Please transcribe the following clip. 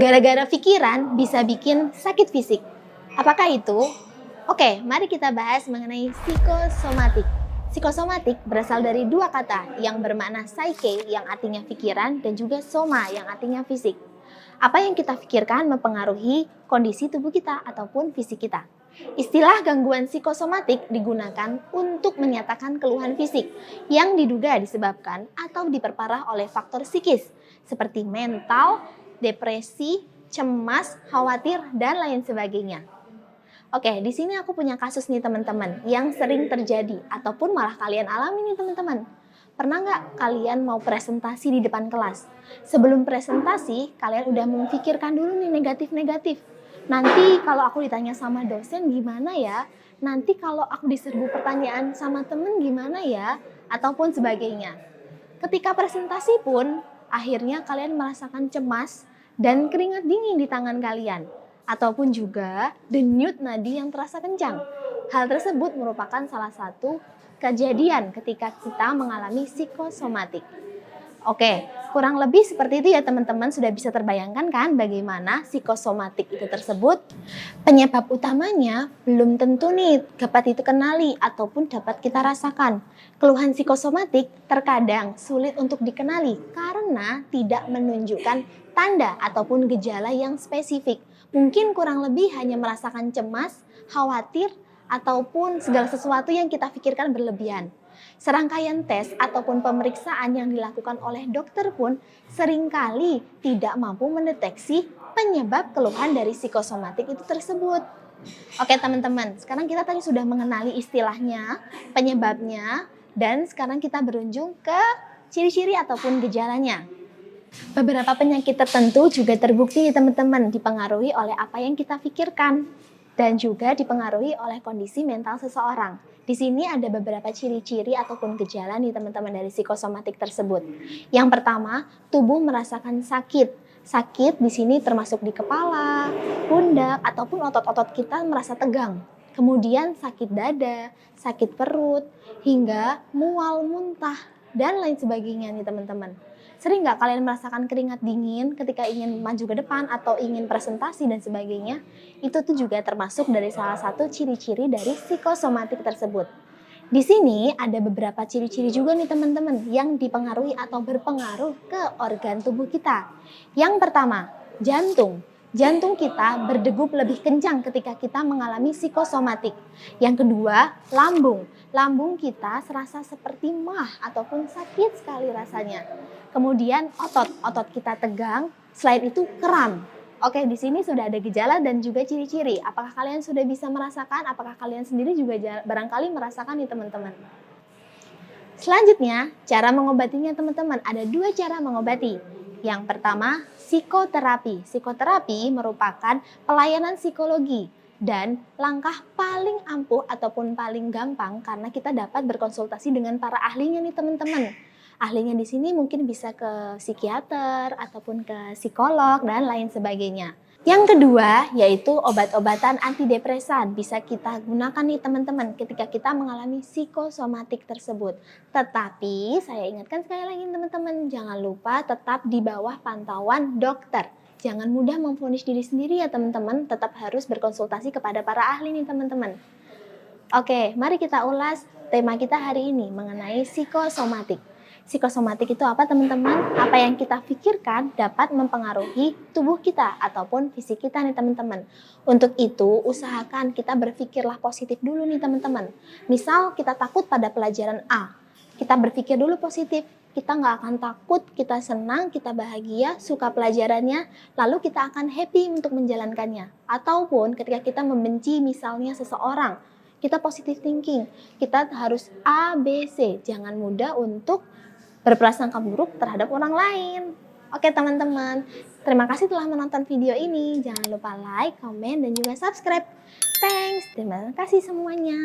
Gara-gara pikiran bisa bikin sakit fisik. Apakah itu? Oke, mari kita bahas mengenai psikosomatik. Psikosomatik berasal dari dua kata yang bermakna psyche yang artinya pikiran dan juga soma yang artinya fisik. Apa yang kita pikirkan mempengaruhi kondisi tubuh kita ataupun fisik kita. Istilah gangguan psikosomatik digunakan untuk menyatakan keluhan fisik yang diduga disebabkan atau diperparah oleh faktor psikis seperti mental, depresi, cemas, khawatir, dan lain sebagainya. Oke, di sini aku punya kasus nih teman-teman yang sering terjadi ataupun malah kalian alami nih teman-teman. Pernah nggak kalian mau presentasi di depan kelas? Sebelum presentasi, kalian udah memikirkan dulu nih negatif-negatif. Nanti kalau aku ditanya sama dosen gimana ya? Nanti kalau aku diserbu pertanyaan sama temen gimana ya? Ataupun sebagainya. Ketika presentasi pun, akhirnya kalian merasakan cemas dan keringat dingin di tangan kalian. Ataupun juga denyut nadi yang terasa kencang. Hal tersebut merupakan salah satu kejadian ketika kita mengalami psikosomatik. Oke, kurang lebih seperti itu ya teman-teman, sudah bisa terbayangkan kan bagaimana psikosomatik itu tersebut? Penyebab utamanya belum tentu nih dapat itu kenali ataupun dapat kita rasakan. Keluhan psikosomatik terkadang sulit untuk dikenali karena tidak menunjukkan tanda ataupun gejala yang spesifik. Mungkin kurang lebih hanya merasakan cemas, khawatir, ataupun segala sesuatu yang kita pikirkan berlebihan. Serangkaian tes ataupun pemeriksaan yang dilakukan oleh dokter pun seringkali tidak mampu mendeteksi penyebab keluhan dari psikosomatik itu tersebut. Oke teman-teman, sekarang kita tadi sudah mengenali istilahnya, penyebabnya, dan sekarang kita berujung ke ciri-ciri ataupun gejalanya. Beberapa penyakit tertentu juga terbukti teman-teman dipengaruhi oleh apa yang kita pikirkan dan juga dipengaruhi oleh kondisi mental seseorang. Di sini ada beberapa ciri-ciri ataupun gejala nih teman-teman dari psikosomatik tersebut. Yang pertama, tubuh merasakan sakit. Sakit di sini termasuk di kepala, pundak, ataupun otot-otot kita merasa tegang. Kemudian sakit dada, sakit perut, hingga mual, muntah, dan lain sebagainya nih teman-teman. Sering nggak kalian merasakan keringat dingin ketika ingin maju ke depan atau ingin presentasi dan sebagainya? Itu tuh juga termasuk dari salah satu ciri-ciri dari psikosomatik tersebut. Di sini ada beberapa ciri-ciri juga nih teman-teman yang dipengaruhi atau berpengaruh ke organ tubuh kita. Yang pertama, jantung. Jantung kita berdegup lebih kencang ketika kita mengalami psikosomatik. Yang kedua, lambung. Lambung kita serasa seperti mah ataupun sakit sekali rasanya. Kemudian otot kita tegang, selain itu kram. Oke, di sini sudah ada gejala dan juga ciri-ciri. Apakah kalian sudah bisa merasakan? Apakah kalian sendiri juga barangkali merasakan nih teman-teman? Selanjutnya, cara mengobatinya teman-teman. Ada dua cara mengobati. Yang pertama, psikoterapi. Psikoterapi merupakan pelayanan psikologi dan langkah paling ampuh ataupun paling gampang karena kita dapat berkonsultasi dengan para ahlinya nih teman-teman. Ahlinya di sini mungkin bisa ke psikiater ataupun ke psikolog dan lain sebagainya. Yang kedua yaitu obat-obatan antidepresan bisa kita gunakan nih teman-teman ketika kita mengalami psikosomatik tersebut. Tetapi saya ingatkan sekali lagi teman-teman, jangan lupa tetap di bawah pantauan dokter. Jangan mudah memvonis diri sendiri ya teman-teman, tetap harus berkonsultasi kepada para ahli nih teman-teman. Oke, mari kita ulas tema kita hari ini mengenai psikosomatik. Psikosomatik itu apa teman-teman? Apa yang kita pikirkan dapat mempengaruhi tubuh kita ataupun fisik kita nih teman-teman. Untuk itu usahakan kita berpikirlah positif dulu nih teman-teman. Misal kita takut pada pelajaran A, kita berpikir dulu positif. Kita nggak akan takut, kita senang, kita bahagia, suka pelajarannya, lalu kita akan happy untuk menjalankannya. Ataupun ketika kita membenci misalnya seseorang, kita positive thinking, kita harus A, B, C. Jangan mudah untuk berprasangka buruk terhadap orang lain. Oke teman-teman, terima kasih telah menonton video ini. Jangan lupa like, komen, dan juga subscribe. Thanks, terima kasih semuanya.